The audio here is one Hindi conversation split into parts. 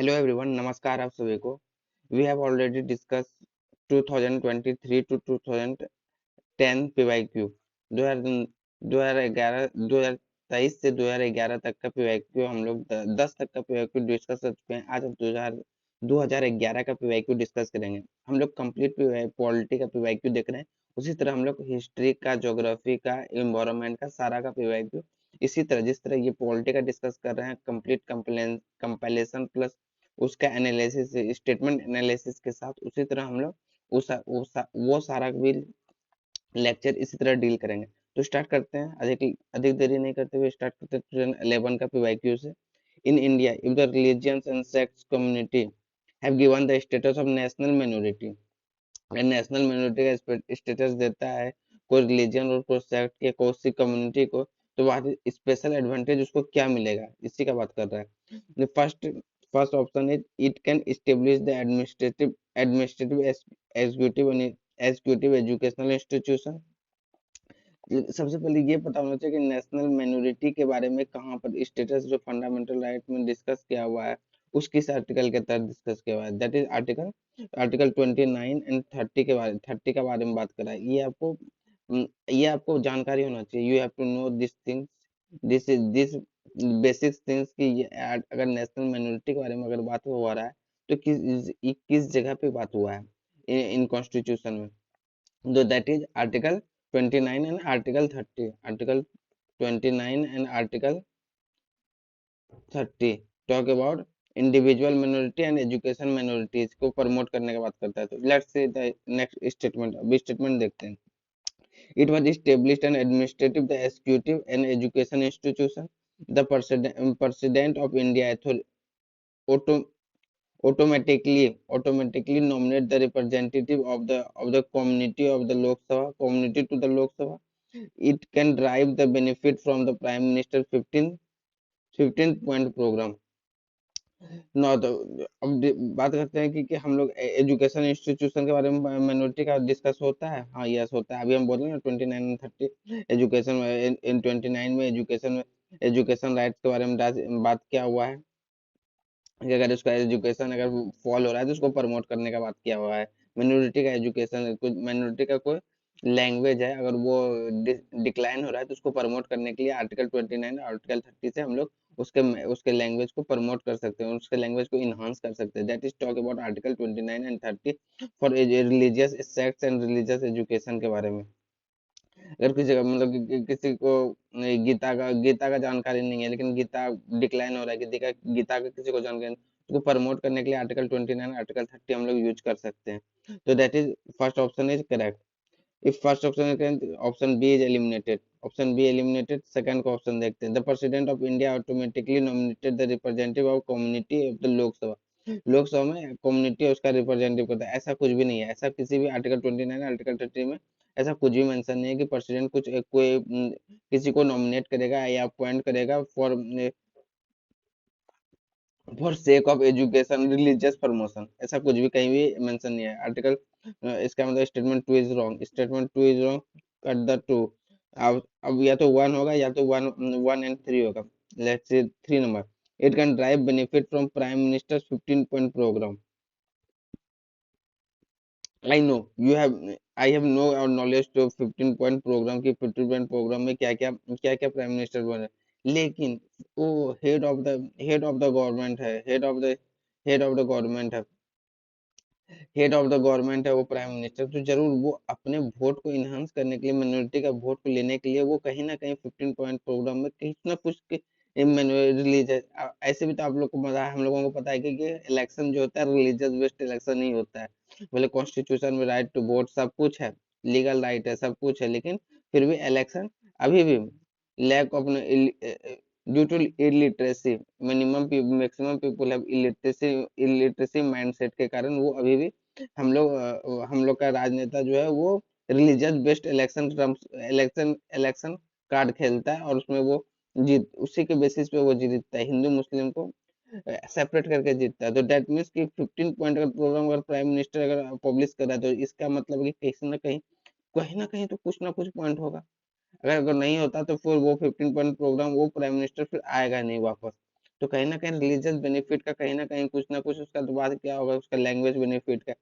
हेलो एवरीवन, नमस्कार आप सभी को। We have already discuss 2023 to 2010 PYQ 2011 2023 से 2011 तक का पीवाईक्यू हम लोग 10 तक का पीवाईक्यू डिस्कस कर चुके हैं। आज हम 2011 का पीवाईक्यू डिस्कस करेंगे। हम लोग कंप्लीट पॉलिटी का पीवाईक्यू देख रहे हैं। उसी तरह हम लोग हिस्ट्री का, ज्योग्राफी का, इन्वायरमेंट का, सारा का पीवाईक्यू इसी तरह जिस तरह ये पॉलिटी का डिस्कस कर रहे हैं, कंप्लीट कंपाइलेशन प्लस उसका एनालिसिस, स्टेटमेंट एनालिसिस के साथ, उसी तरह हम लोग वो सारा भी लेक्चर इसी तरह डील करेंगे। तो स्टार्ट करते हैं, अधिक अधिक देरी नहीं करते हुए स्टार्ट करते हैं 2011 का पीवाईक्यू से। In India, if the religions and sects community have given the status of national minority, national minority का स्टेटस देता है कोई रिलीजन और कोई सेक्ट के, कोई सी कम्युनिटी को, तो वहाँ स्पेशल एडवांटेज उसको क्या मिलेगा, इसी का बात कर रहा है। First first option is it can establish the administrative executive educational institution. सबसे पहले ये पता होना चाहिए कि नेशनल माइनॉरिटी के बारे में कहाँ पर स्टेटस जो फंडामेंटल राइट में डिस्कस किया हुआ है, उस किस आर्टिकल के तहत डिस्कस किया हुआ है। दैट इज आर्टिकल 29 एंड 30 के बारे 30 का बारे में बात करा है। ये आपको जानकारी होना चाहिए। You have to know this things, this basic things कि अगर नेशनल माइनॉरिटी के बारे में अगर बात हो रहा है तो किस जगह पे बात हुआ है इन कॉन्स्टिट्यूशन में। So that is Article 29 and Article 30. Article 29 and Article 30 talk about individual minority and education minorities को प्रमोट करने की बात करता है। तो let's see the next statement. अभी स्टेटमेंट देखते हैं। It was established and administrative the executive and education institution. The president of India auto, automatically nominate the representative of the community of the Lok Sabha community to the Lok Sabha. It can derive the benefit from the Prime Minister 15 point program. नौ तो अब बात करते हैं कि हम लोग एजुकेशन इंस्टीट्यूशन के बारे में माइनॉरिटी का डिस्कस होता है। हाँ, यस होता है। अभी हम बोल रहे हैं 29 और 30 एजुकेशन इन 29 में एजुकेशन राइट्स के बारे में बात किया हुआ है कि अगर उसका एजुकेशन अगर फॉल हो रहा है तो उसको प्रमोट करने का बात किया हुआ है। माइनॉरिटी का एजुकेशन, कुछ माइनॉरिटी का कोई लैंग्वेज है अगर वो डिक्लाइन हो रहा है तो उसको प्रमोट करने के लिए आर्टिकल 29 और आर्टिकल 30 से हम लोग उसके उसके लैंग्वेज को प्रमोट कर सकते हैं, उसके लैंग्वेज को इनहांस कर सकते हैं। That is talk about article 29 and 30 for religious sects and religious education के बारे में। अगर किसी का मतलब किसी को गीता का जानकारी नहीं है, लेकिन गीता डिक्लाइन हो रहा है, गीता का किसी को जानकारी नहीं, उसको प्रमोट करने के लिए आर्टिकल 29 आर्टिकल 30 हम लोग यूज कर सकते हैं। तो that is first option is correct. If first option is correct, option B is eliminated. Option B eliminated. Second का ऑप्शन देखते हैं। The president of India automatically nominated the representative of community of the Lok Sabha. Lok Sabha में कम्युनिटी उसका रिप्रेजेंटेटिव करता है, ऐसा कुछ भी नहीं है। ऐसा किसी भी आर्टिकल 29 आर्टिकल 30 में ऐसा कुछ भी मेंशन नहीं है कि प्रेसिडेंट किसी को नॉमिनेट करेगा या अपॉइंट करेगा for sake of education religious promotion. ऐसा कुछ भी कहीं भी मेंशन नहीं है। आर्टिकल इसका मतलब statement 2 is wrong. Statement 2 is wrong. Cut the 2। अब या तो 1 होगा या तो 1 एंड 3 होगा। Let's say 3 number. It can drive benefit from prime minister 15 point program. I know you have I have no और नॉलेज टू 15 पॉइंट प्रोग्राम की 15 पॉइंट प्रोग्राम में क्या क्या प्राइम मिनिस्टर बने, लेकिन वो हेड ऑफ द गवर्नमेंट है। हेड ऑफ द गवर्नमेंट है। हेड ऑफ द गवर्नमेंट है वो प्राइम मिनिस्टर। तो जरूर वो अपने वोट को इनहांस करने के लिए, मिनोरिटी का वोट को लेने के लिए वो कहीं ना कहीं 15 पॉइंट प्रोग्राम में कुछ ना कुछ रिलीज है। ऐसे भी तो आप लोग को पता है, हम लोगों को पता है कि इलेक्शन जो होता है रिलीजियस बेस्ड इलेक्शन ही होता है। बोले कॉन्स्टिट्यूशन में राइट टू वोट सब कुछ है, लीगल राइट है, सब कुछ है, लेकिन फिर भी इलेक्शन अभी भी lack of due to illiteracy, maximum people have illiteracy mindset के कारण वो अभी भी हम लोग का राजनेता जो है वो रिलीजियस बेस्ड इलेक्शन कार्ड खेलता है और उसमें वो जीत उसी के बेसिस पे वो जीतता है, हिंदू मुस्लिम को सेपरेट करके जीतता है। तो दैट मीन्स कि 15 पॉइंट का प्रोग्राम अगर प्राइम मिनिस्टर अगर पब्लिश कर रहा है तो इसका मतलब कि कहीं ना कहीं तो कुछ ना कुछ पॉइंट होगा। अगर अगर नहीं होता तो फिर वो 15 पॉइंट प्रोग्राम वो प्राइम मिनिस्टर फिर आएगा नहीं वापस। तो कहीं ना कहीं रिलीजियस बेनिफिट का कहीं ना कहीं कुछ ना कुछ उसका तो बात क्या होगा, उसका लैंग्वेज बेनिफिट का।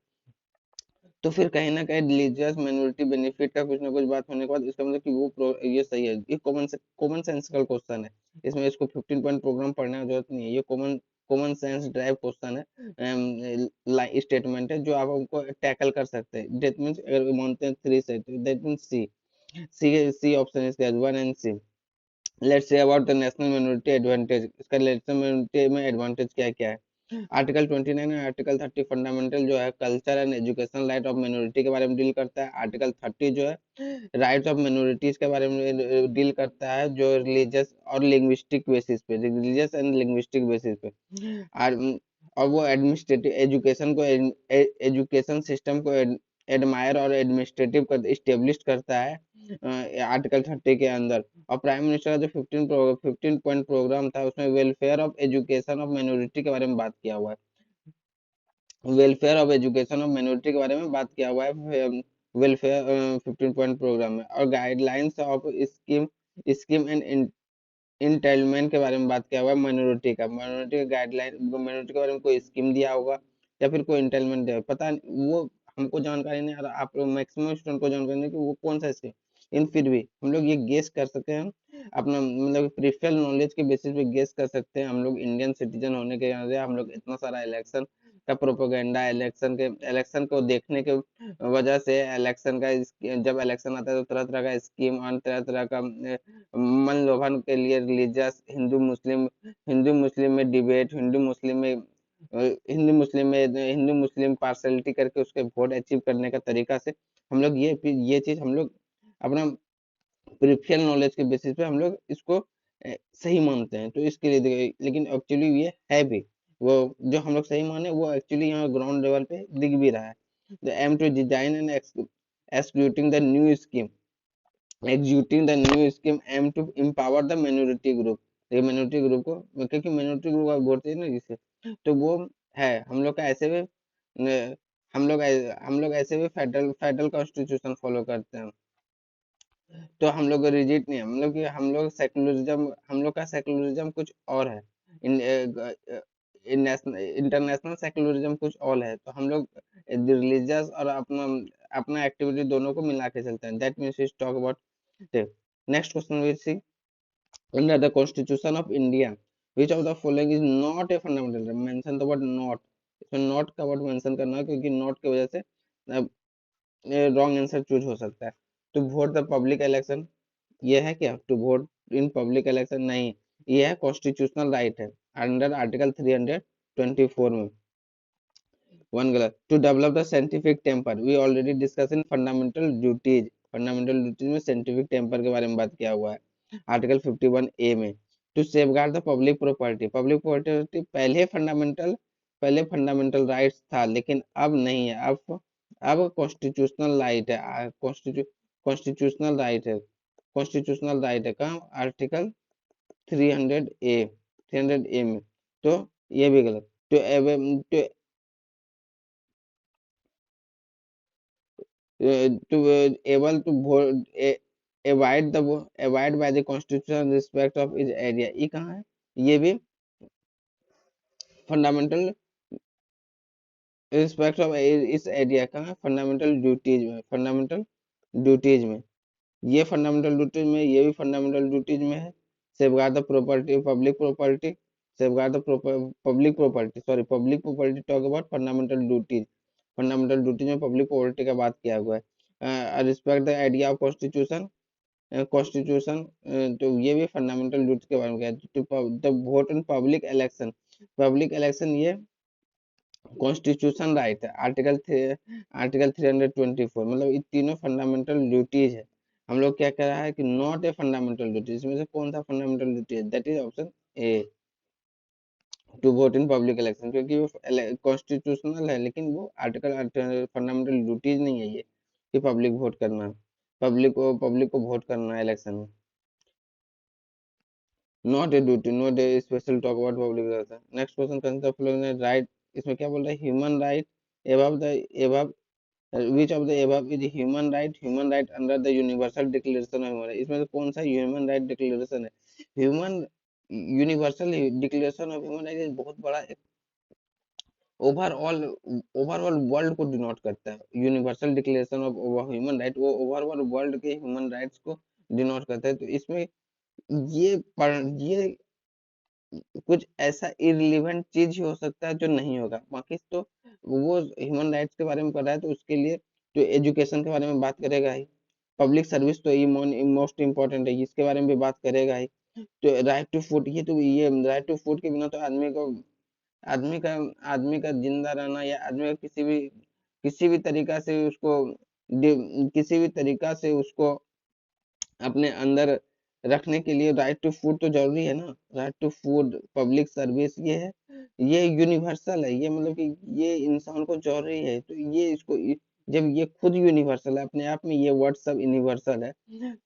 तो फिर कहीं ना कहीं रिलीजियस माइनॉरिटी बेनिफिट का कुछ ना कुछ बात होने के बाद इसका मतलब कि ये सही है, ये कॉमन सेंसिकल क्वेश्चन है। इसमें इसको 15 पॉइंट प्रोग्राम पढ़ने की जरूरत नहीं है, ये common common sense drive question है, स्टेटमेंट है जो आप हमको टैकल कर सकते हैं। दैट मीन्स अगर we मानते हैं three set, that means C, C option इसका 1 and C. Let's say about the national minority advantage, इसका नेशनल मिनोरिटी में एडवांटेज क्या क्या है। आर्टिकल 29 और आर्टिकल 30 फंडामेंटल जो है culture and education right of minority के बारे में डील करता है। आर्टिकल 30 जो है राइट्स ऑफ मिनोरिटीज के बारे में डील करता है, जो रिलीजियस और लिंग्विस्टिक बेसिस पे, रिलीजियस एंड लिंग्विस्टिक बेसिस पे। और और वो एडमिनिस्ट्रेटिव एजुकेशन को, एजुकेशन सिस्टम को एडमायर और एडमिनिस्ट्रेटिव कर इस्टेब्लिश करता है आर्टिकल 30 के अंदर। और प्राइम मिनिस्टर का जो 15 पॉइंट प्रोग्राम था उसमें welfare of education of minority के बारे में बात किया हुआ है, welfare of education of minority के बारे में बात किया हुआ है वेलफेयर 15 पॉइंट प्रोग्राम में। और guidelines of scheme scheme and entitlement के बारे में बात किया हुआ है माइनॉरिटी का, माइनॉरिटी का गाइडलाइन, माइनॉरिटी के बारे में कोई स्कीम दिया होगा या फिर कोई इंटेलमेंट दिया होगा, पता नहीं, वो हमको जानकारी नहीं, और आप लोग मैक्सिमम स्टूडेंट को जानकारी नहीं कि वो कौन सा स्कीम। इन फिर भी हम लोग ये गेस कर सकते हैं, अपना मतलब प्रीफियल नॉलेज के बेसिस पे गेस कर सकते हैं। हम लोग इंडियन सिटीजन होने के नाते हम लोग इतना सारा इलेक्शन का प्रोपोगेंडा, इलेक्शन को देखने के वजह से, इलेक्शन का जब इलेक्शन आता है तो तरह तरह का स्कीम और तरह तरह का मन लोभन के लिए रिलीजियस, हिंदू मुस्लिम में डिबेट, हिंदू मुस्लिम पार्शलिटी करके उसके वोट अचीव करने का तरीका से हम लोग ये चीज हम लोग अपना प्रिफियल नॉलेज के बेसिस पे हम लोग इसको सही मानते हैं। तो इसके लिए लेकिन एक्चुअली ये है भी, वो जो हम लोग सही माने वो एक्चुअली यहाँ ग्राउंड लेवल पे दिख भी रहा है। The aim to design and executing the new scheme, executing the new scheme aim to empower the minority group. ये मिनोरिटी ग्रुप को, क्योंकि मिनोरिटी ग्रुप का वोट चाहिए ना जिसे, तो वो है हम लोग का ऐसे भी हम लोग ऐसे भी फेडरल कॉन्स्टिट्यूशन फॉलो करते हैं। तो हम लोग रिजिट नहीं है, मतलब कि हम लोग का सेकुलरिज्म कुछ और है। इन इंटरनेशनल सेकुलरिज्म कुछ और है, तो हम लोग रिलीजियस और अपना अपना एक्टिविटी दोनों को मिला के चलते हैं। That means we talk about next question we see, under the constitution of India which of the following is not a fundamental right? mention the word not, इसमें नॉट का वर्ड मेंशन करना है, क्योंकि नॉट की वजह से रॉन्ग आंसर चूज हो सकता है। To vote the public election, ये है क्या, to vote in public election नहीं, ये है कॉन्स्टिट्यूशनल राइट है अंडर आर्टिकल 324 में। वन गलत। To develop the scientific temper, we already discuss in fundamental duties, fundamental duties में साइंटिफिक टेम्पर के बारे में बात किया हुआ है आर्टिकल 51 ए में। To safeguard the public property, public property पहले फंडामेंटल राइट्स था लेकिन अब नहीं है, अब कॉन्स्टिट्यूशनल राइट है, कॉन्स्टिट्यूशनल राइट है, कॉन्स्टिट्यूशनल राइट है कहाँ, आर्टिकल 300 ए में। तो ये भी गलत। To able to vote, abide by the constitutional respect of its area, ये कहाँ है, ये भी फंडामेंटल रिस्पेक्ट ऑफ इस एरिया का है, फंडामेंटल ड्यूटीज में, फंडामेंटल ड्यूटीज में, ये फंडामेंटल ड्यूटीज में, ये भी फंडामेंटल ड्यूटीज में है। Safeguard the property, public property, safeguard the public property, sorry public property talk about fundamental duties, fundamental duties में पब्लिक प्रॉपर्टी का बात किया हुआ है। Respect the idea of constitution, constitution, तो ये भी फंडामेंटल ड्यूटी के बारे में क्या है। The vote in public election ये कॉन्स्टिट्यूशन राइट है, आर्टिकल 324, मतलब ये तीनों फंडामेंटल ड्यूटीज है। हम लोग क्या कह रहा है कि नॉट ए फंडामेंटल ड्यूटी, इसमें से कौन सा फंडामेंटल ड्यूटी है, that is option A, to vote in public election, क्योंकि वो कॉन्स्टिट्यूशनल है लेकिन वो आर्टिकल फंडामेंटल ड्यूटीज नहीं है ये, कि पब्लिक वोट करना है, पब्लिक को वोट करना है इलेक्शन में। Not a duty, not a special talk about public election. Next question, consider following right, इसमें क्या बोल रहा है, human right above the above which of the above is human right under the universal declaration of human right, इसमें से कौन सा ह्यूमन राइट डिक्लेरेशन है। Human universal declaration of human right बहुत बड़ा एक ओवरऑल ओवरऑल वर्ल्ड को डिनोट करता है। Universal declaration of human right वो ओवरऑल वर्ल्ड के ह्यूमन राइट्स को डिनोट करता है। तो इसमें ये कुछ ऐसा इररिलेवेंट चीज ही हो सकता है जो नहीं होगा, बाकी तो वो ह्यूमन राइट्स के बारे में पढ़ रहा है तो उसके लिए तो एजुकेशन के बारे में बात करेगा ही। पब्लिक सर्विस तो ये मोस्ट इम्पोर्टेंट है, इसके बारे में भी बात करेगा ही। तो राइट टू फूड, ये राइट टू फूड के बिना तो आदमी का आदमी का जिंदा रहना या आदमी का किसी भी तरीका से उसको किसी भी तरीका से उसको अपने अंदर रखने के लिए राइट टू फूड तो जरूरी है ना। Right to food, public service, ये है, ये यूनिवर्सल है, ये मतलब कि ये इंसान को जरूरी है। तो ये जब ये खुद यूनिवर्सल है अपने आप में, ये वर्ड सब यूनिवर्सल है,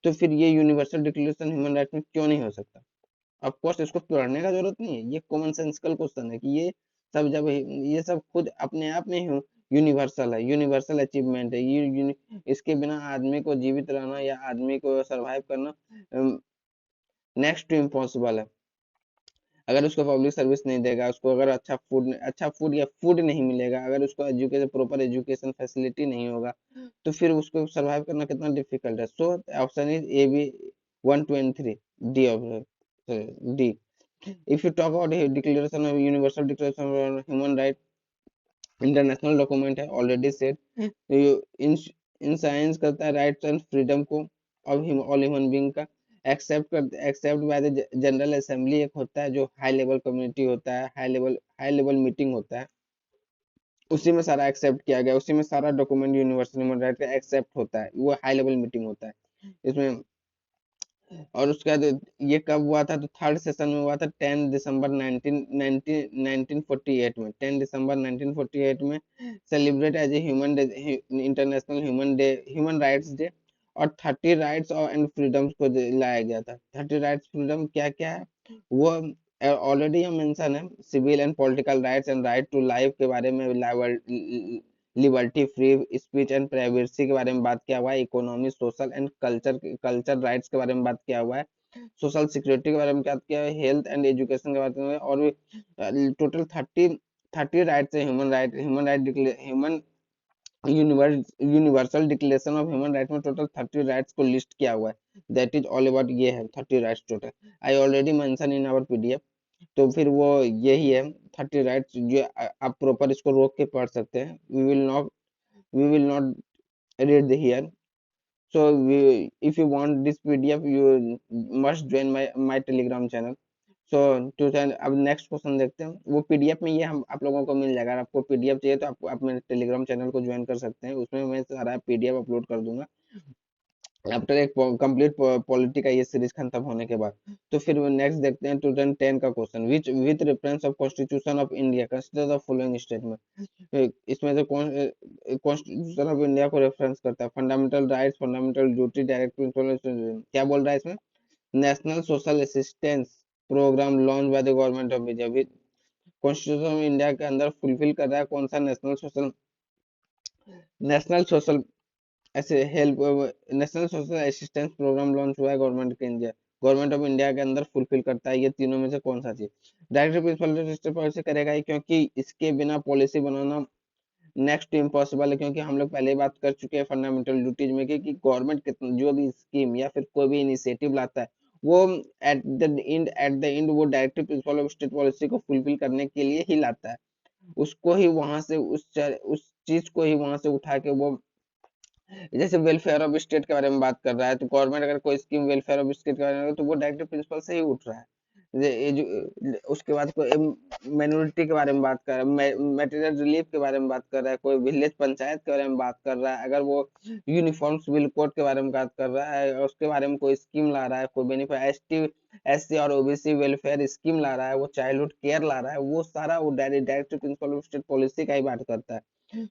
तो फिर ये यूनिवर्सल डिक्लेरेशन ह्यूमन राइट में क्यों नहीं हो सकता? ऑफ कोर्स इसको पढ़ने का जरूरत नहीं है, ये कॉमन सेंसिकल क्वेश्चन है कि ये सब खुद अपने आप में यूनिवर्सल है, यूनिवर्सल अचीवमेंट है। इसके बिना आदमी को जीवित रहना या आदमी को सरवाइव करना नेक्स्ट टू इम्पॉसिबल है। अगर उसको पब्लिक सर्विस नहीं देगा, उसको अगर अच्छा फूड या फूड नहीं मिलेगा, अगर उसको एजुकेशन प्रॉपर एजुकेशन फैसिलिटी नहीं होगा, तो फिर उसको सरवाइव करना कितना डिफिकल्ट है। So option is A B 1 2 and 3, D option D. If you talk about a declaration of universal declaration of human right, international document है, already said. In in science करता है राइट्स एंड फ्रीडम को ऑफ ऑल ह्यूमन बीइंग का accept by the general assembly. एक होता है जो हाई लेवल कम्युनिटी होता है, हाई लेवल मीटिंग होता है, उसी में सारा एक्सेप्ट किया गया, उसी में सारा डॉक्यूमेंट यूनिवर्सल ह्यूमन राइट का एक्सेप्ट होता है, वो हाई लेवल मीटिंग होता है इसमें। और उसके बाद ये कब हुआ था? तो थर्ड सेशन में हुआ था 10 दिसंबर 1948 में। 10 दिसंबर 1948 में celebrate as a human day, international human rights day. और 30 राइट्स और एंड फ्रीडम्स को लाया गया था। 30 राइट्स फ्रीडम क्या क्या है वो ऑलरेडी हम मेंशन है। Civil and political rights and right to life के बारे में, liberty, free speech and privacy के बारे में बात किया हुआ है। Economy, social and culture rights के बारे में बात किया हुआ है। सोशल सिक्योरिटी के बारे में बात किया है। हेल्थ एंड एजुकेशन के बारे में, और टोटल 30 राइट्स है। Human universal declaration of human right में टोटल 30 राइट्स को लिस्ट किया हुआ है। दैट इज ऑल अबाउट, ये है 30 rights total. I already mention in our PDF. तो फिर वो यही है 30 राइट्स, जो आप प्रॉपर इसको रोक के पढ़ सकते हैं। We will not read here. So if you want this pdf, you must join my telegram channel. सो अब नेक्स्ट क्वेश्चन देखते हैं। वो पीडीएफ में ये हम आप लोगों को मिल जाएगा। अगर आपको पीडीएफ चाहिए तो आप मेरे टेलीग्राम चैनल को ज्वाइन कर सकते हैं, उसमें मैं सारा पीडीएफ अपलोड कर दूंगा आफ्टर एक कंप्लीट पॉलिटी का ये सीरीज खत्म होने के बाद। तो फिर नेक्स्ट देखते हैं 2010 का question. Which with reference of constitution of India consider the following statement. इसमें से कौन कॉन्स्टिट्यूशन ऑफ इंडिया को रेफरेंस करता है? Fundamental rights, fundamental duty, direct principle, क्या बोल रहा है इसमें? National social assistance program launch by the government of India, with constitution of India के अंदर फुलफिल कर रहा है कौन सा नेशनल सोशल ऐसे help national social assistance program launch हुआ है गवर्नमेंट ऑफ इंडिया के अंदर फुलफिल करता है? ये तीनों में से कौन सा चीज? डायरेक्ट प्रिंसिपल पॉलिसी करेगा ही, क्योंकि इसके बिना पॉलिसी बनाना नेक्स्ट टू इम्पॉसिबल है। क्योंकि हम लोग पहले ही बात कर चुके हैं फंडामेंटल ड्यूटीज में कि गवर्नमेंट कितना जो भी स्कीम या फिर कोई भी इनिशिएटिव लाता है, वो एट द एंड वो directive principle of state policy को फुलफिल करने के लिए ही लाता है। उसको ही वहां से उस चीज को ही वहां से उठा के वो, जैसे वेलफेयर ऑफ स्टेट के बारे में बात कर रहा है, तो गवर्नमेंट अगर कोई स्कीम वेलफेयर ऑफ स्टेट के बारे में तो वो डायरेक्टिव प्रिंसिपल से ही उठ रहा है। उसके बाद कोई माइनॉरिटी के बारे में बात कर रहा है, मटेरियल रिलीफ के बारे में बात कर रहा है, कोई विलेज पंचायत के बारे में बात कर रहा है, अगर वो यूनिफॉर्म सिविल कोड के बारे में बात कर रहा है, उसके बारे में कोई स्कीम ला रहा है, कोई बेनिफिट एससी और ओबीसी वेलफेयर स्कीम ला रहा है, वो चाइल्डहुड केयर ला रहा है, वो सारा वो directive principle of state policy का ही बात करता है।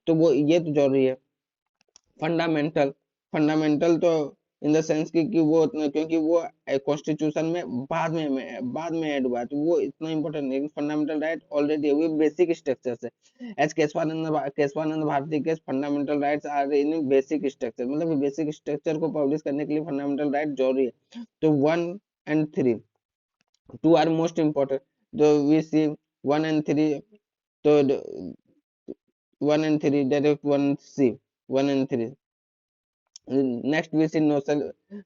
तो वो ये तो जरूरी है। फंडामेंटल फंडामेंटल तो इन द सेंस कि वो क्योंकि वो कॉन्स्टिट्यूशन में बाद में ऐड हुआ है, तो वो इतना इंपॉर्टेंट है। फंडामेंटल राइट ऑलरेडी वो बेसिक स्ट्रक्चर है। एज केशवानंद भारती के fundamental rights are in basic structure, मतलब बेसिक स्ट्रक्चर को पब्लिश करने के लिए फंडामेंटल राइट जरूरी है। तो 1 and 3 Two are most important. So we see one and three. So one and three, that is one C, one and three. Next we see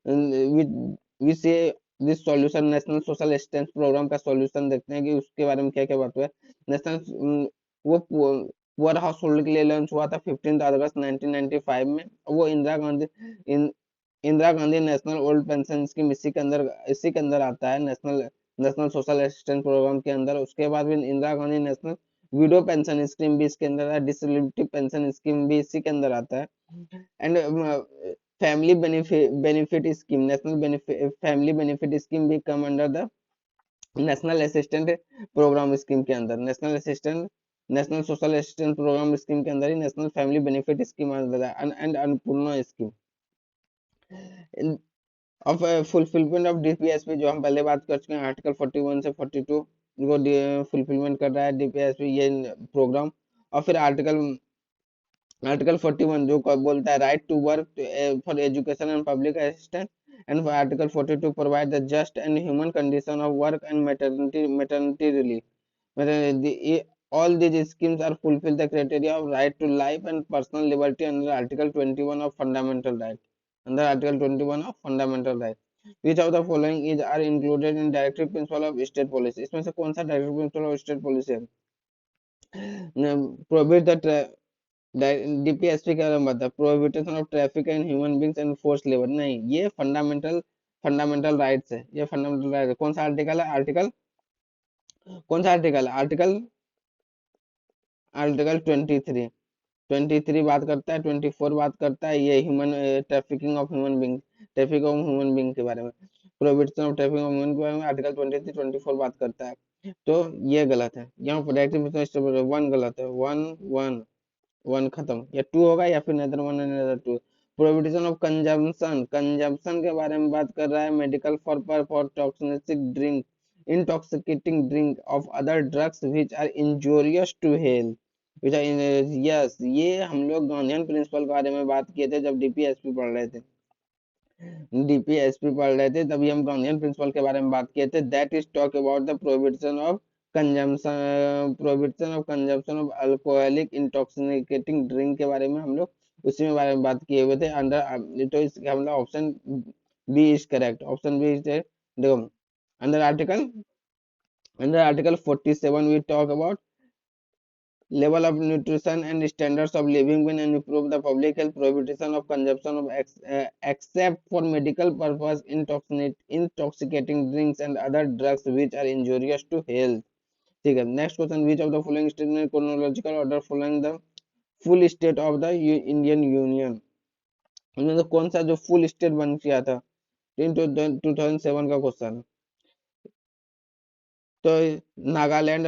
we we see this solution national social assistance program का सॉल्यूशन देखते हैं कि उसके बारे में क्या क्या बात हुआ है। नेशनल वो पुअर हाउस होल्ड के लिए लॉन्च हुआ था 15 अगस्त 1995 में। वो Indira Gandhi national old pension scheme इसी के अंदर आता है, national national social assistance program के अंदर। उसके बाद भी Indira Gandhi national widow pension scheme भी इसके अंदर है, डिसेबिलिटी पेंशन स्कीम भी इसी के अंदर आता है। And family benefit scheme, national benefit family benefit scheme भी come under the national assistant program scheme के अंदर। National social assistance program scheme के अंदर ही नेशनल फैमिली बेनिफिट स्कीम अंदर है। And Annapurna scheme of fulfilment of DPSP, जो हम पहले बात कर चुके हैं, आर्टिकल 41 से 42 को फुलफिलमेंट कर रहा है डीपीएसपी ये प्रोग्राम। और फिर आर्टिकल 41 जो बोलता है right to work for education and public assistance. And article 42 provide the just and human condition of work and maternity relief. All these schemes are fulfill the criteria of right to life and personal liberty under Article 21 of Fundamental Right. Under Article 21 of Fundamental Right. Which of the following is are included in Directive Principle of State Policy? इसमें से कौन सा Directive Principle of State Policy है? Prohibit the डीपीएसपी का मतलब प्रोहिबिटेशन of traffic and human beings and force labour नहीं, ये फंडामेंटल राइट्स है। ये फंडामेंटल राइट है। कौन सा आर्टिकल है? कौन सा आर्टिकल है? आर्टिकल 23 बात करता है, 24 बात करता है ये human trafficking of human being, traffic of human being के बारे में, prohibition of traffic of human के बारे में आर्टिकल 23 24 बात करता है। तो ये गलत है, यहाँ पर वन गलत है, वन खत्म, या टू होगा या फिर neither one and neither two. Prohibition of consumption के बारे में बात कर रहा है, medical for toxic drink intoxicating drink of other drugs which are injurious to health which are yes. ये हम लोग गांधीयन प्रिंसिपल के बारे में बात किए थे जब डीपीएसपी पढ़ रहे थे। डीपीएसपी पढ़ रहे थे तभी हम गांधीयन प्रिंसिपल के बारे में बात किए थे। That is talk about the prohibition of alcoholic intoxicating drink के बारे में हम लोग उसी में बारे में बात किए हुए थे। अंडर तो इसका हम लोग option B is correct, option B is देखो। Under article 47 we talk about level of nutrition and standards of living when and improve the public health, prohibition of consumption of except for medical purpose intoxicating drinks and other drugs which are injurious to health। ठीक है, next question, which of the following state में chronological order following the full state of the Indian union, उनमें से कौन सा जो फुल स्टेट बन किया था? 2007 का क्वेश्चन है। तो Nagaland,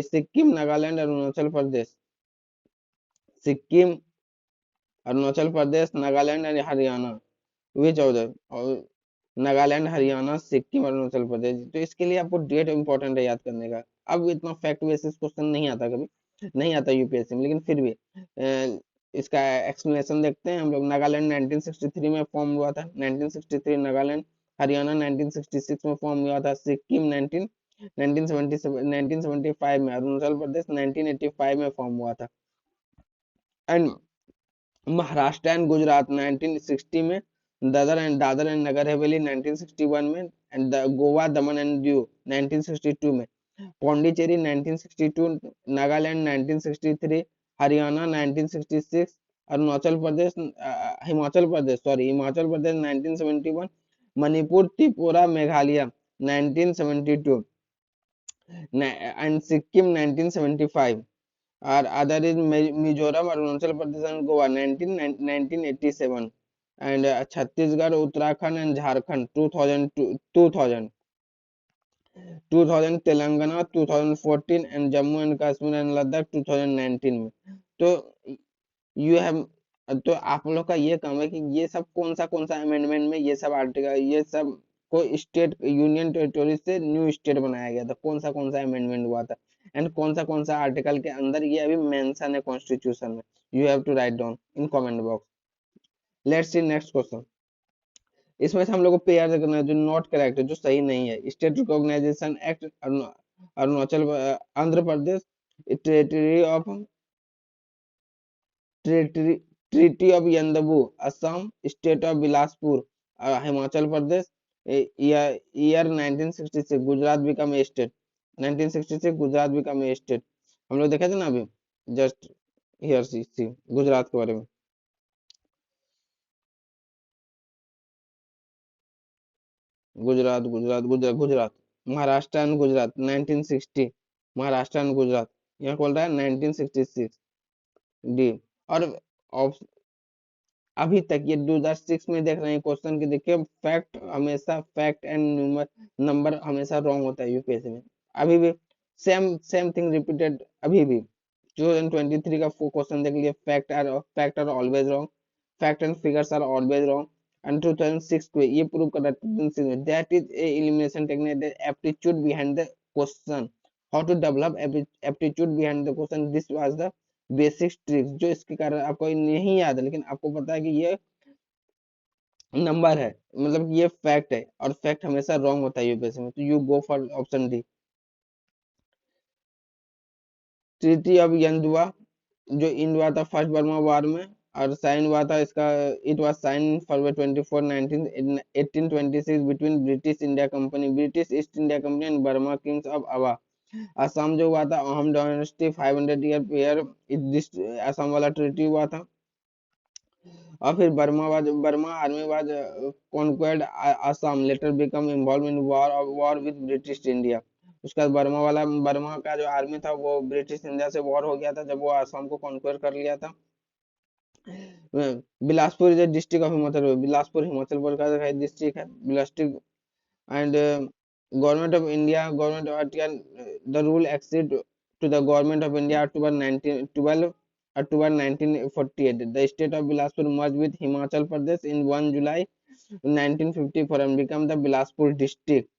Sikkim, Nagaland, Sikkim Arunachal Pradesh, Nagaland and Haryana, which of the Nagaland, Haryana, Sikkim, Arunachal Pradesh. तो इसके लिए आपको डेट इंपॉर्टेंट है याद करने का। अब इतना फैक्ट बेसिस क्वेश्चन नहीं आता, कभी नहीं आता यूपीएससी में, लेकिन फिर भी इसका एक्सप्लेनेशन देखते हैं हम लोग। नागालैंड 1963 में फॉर्म हुआ था, 1963 नागालैंड। हरियाणा 1966 में फॉर्म हुआ था। सिक्किम 1975 में। अरुणाचल प्रदेश 1985 में फॉर्म हुआ था। एंड महाराष्ट्र एंड गुजरात 1960 में। दादर एंड नगर हवेली 1961 में। And Goa, Daman and Diu 1962 में। पौंडीचेरी 1962, नागालैंड 1963, हरियाणा 1966, हिमाचल प्रदेश 1971, मणिपुर, त्रिपुरा, मेघालय 1972 एंड सिक्किम 1975 और other is Mizoram, Arunachal Pradesh and Goa 1987 and Chhattisgarh, Uttarakhand and Jharkhand 2000 Telangana 2014 and Jammu and Kashmir and Ladakh 2019 में। तो यू हैव तो आप लोग का ये काम है कि ये सब कौन सा अमेंडमेंट में ये सब आर्टिकल, ये सब को स्टेट यूनियन टेरिटोरी से न्यू स्टेट बनाया गया था, कौन सा अमेंडमेंट हुआ था एंड कौन सा आर्टिकल के अंदर ये अभी मेंशन है कॉन्स्टिट्यूशन में। You have to write down in comment box. Let's see next question. इसमें से हम लोग को पेयर करना है जो नॉट करेक्ट है, जो सही नहीं है। State recognization act, Arunachal Andhra Pradesh. Territory of treaty treaty of Yandabo Assam. State of Bilaspur Himachal Pradesh. Year 1966 Gujarat become a state. 1966 Gujarat become a state. हम लोग देखे थे ना अभी, जस्ट हियर सी गुजरात के बारे में। गुजरात गुजरात गुजरात गुजरात, महाराष्ट्र एंड गुजरात 1960। महाराष्ट्र एंड गुजरात, यहाँ खोल रहा है 1966 डी। और अभी तक ये 2006 में देख रहे हैं क्वेश्चन की, देखिए फैक्ट हमेशा, फैक्ट एंड नंबर हमेशा रॉन्ग होता है यूपीएससी में। अभी भी सेम सेम थिंग रिपीटेड अभी भी। 2023 का क्वेश्चन देख लिए, fact are always wrong, fact and figures are always wrong. And 2006 को ये प्रूव कर रहा है that is a elimination technique, aptitude behind the question, how to develop aptitude behind the question, this was the basic tricks. जो इसके कारण आपको नहीं याद है, लेकिन आपको पता है कि ये नंबर है, मतलब ये फैक्ट है, और फैक्ट हमेशा रॉन्ग होता है यूपीएससी में, तो you go for option D. Treaty of यंदुआ, जो इन हुआ था फर्स्ट बर्मा वार में, और साइन हुआ था इसका, it was sign February 24 1826 between British India company, British East India company and Burma kings of Ava. Assam जो हुआ था, अहम डायनेस्टी 500 ईयर पीरियड, असम वाला ट्रीटी हुआ था। और फिर Burma army was conquered Assam, later become involve in war with British India. उसका बर्मा का जो आर्मी था वो ब्रिटिश इंडिया से वॉर हो गया था जब वो असम को कॉन्क्वेर कर लिया था। Bilaspur is district of Himachal, Bilaspur Himachal Pradesh का डिस्ट्रिक्ट है Bilaspur. And government of India, government of India, the rule accede to the government of India October 1912, October 1948. The state of Bilaspur merged with Himachal Pradesh in 1 July 1954 and become the Bilaspur district.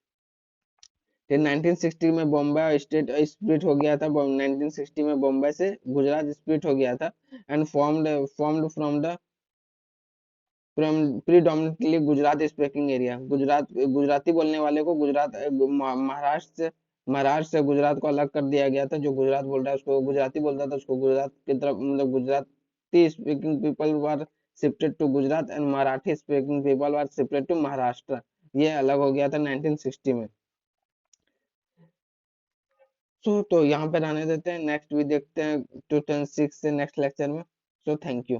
फिर 1960 में बॉम्बे स्टेट स्प्लिट हो गया था, 1960 में बॉम्बे से गुजरात स्प्लिट हो गया था, and formed from the predominantly Gujarat speaking area. Gujarati बोलने वाले को महाराष्ट्र से गुजरात को अलग कर दिया गया था। जो गुजरात बोल रहा है उसको गुजराती बोलता था, उसको गुजरात की तरफ, मतलब Gujarati speaking people were shifted to Gujarat and Marathi speaking people were shifted to Maharashtra. ये अलग हो गया था 1960 में। तो यहाँ पे रहने देते हैं, नेक्स्ट भी देखते हैं 2006 से नेक्स्ट लेक्चर में। So thank you.